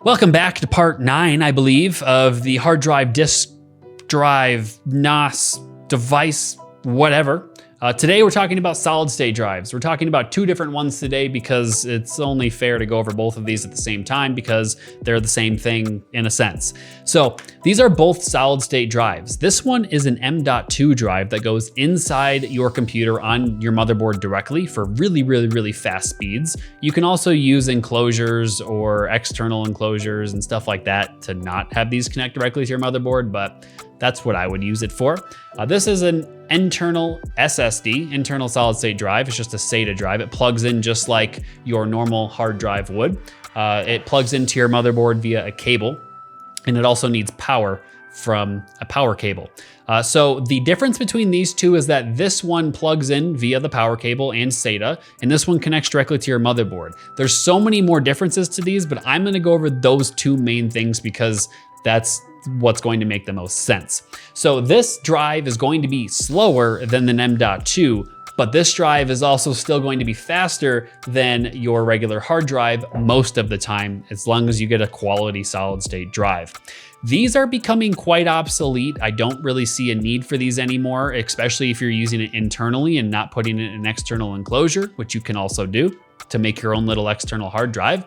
Welcome back to part 9, I believe, of the hard drive, disk drive, NAS, device, whatever. Today we're talking about solid state drives. We're talking about 2 different ones today because it's only fair to go over both of these at the same time because they're the same thing in a sense. So these are both solid state drives. This one is an M.2 drive that goes inside your computer on your motherboard directly for really fast speeds. You can also use enclosures or external enclosures and stuff like that to not have these connect directly to your motherboard, but that's what I would use it for. This is an internal SSD, internal solid state drive. It's just a SATA drive. It plugs in just like your normal hard drive would. It plugs into your motherboard via a cable, and it also needs power from a power cable. So the difference between these two is that this one plugs in via the power cable and SATA, and this one connects directly to your motherboard. There's so many more differences to these, but I'm gonna go over those 2 main things because that's what's going to make the most sense. So this drive is going to be slower than the M.2, but this drive is also still going to be faster than your regular hard drive most of the time, as long as you get a quality solid state drive. These are becoming quite obsolete. I don't really see a need for these anymore, especially if you're using it internally and not putting it in an external enclosure, which you can also do to make your own little external hard drive.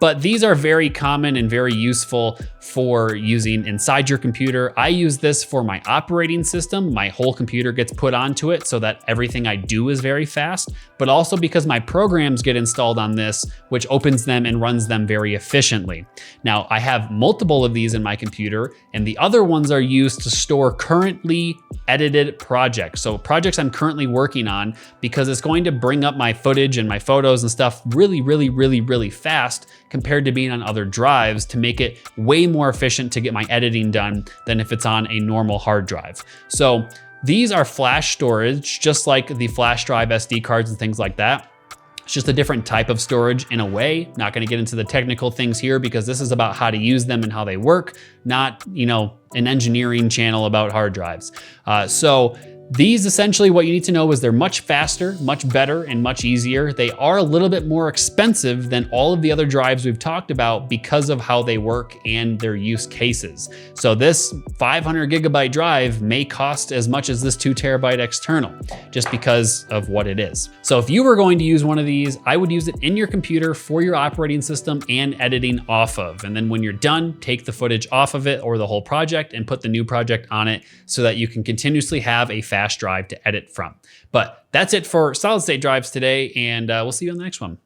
But these are very common and very useful for using inside your computer. I use this for my operating system. My whole computer gets put onto it so that everything I do is very fast, but also because my programs get installed on this, which opens them and runs them very efficiently. Now, I have multiple of these in my computer, and the other ones are used to store currently edited projects. So projects I'm currently working on, because it's going to bring up my footage and my photos and stuff really fast compared to being on other drives to make it way more efficient to get my editing done than if it's on a normal hard drive. So these are flash storage, just like the flash drive SD cards and things like that. It's just a different type of storage in a way. Not gonna get into the technical things here because this is about how to use them and how they work, not, an engineering channel about hard drives. So these essentially, what you need to know is they're much faster, much better, and much easier. They are a little bit more expensive than all of the other drives we've talked about because of how they work and their use cases. So this 500 gigabyte drive may cost as much as this 2 terabyte external, just because of what it is. So if you were going to use one of these, I would use it in your computer for your operating system and editing off of. And then when you're done, take the footage off of it or the whole project and put the new project on it so that you can continuously have a fast drive to edit from. But that's it for solid state drives today, and we'll see you on the next one.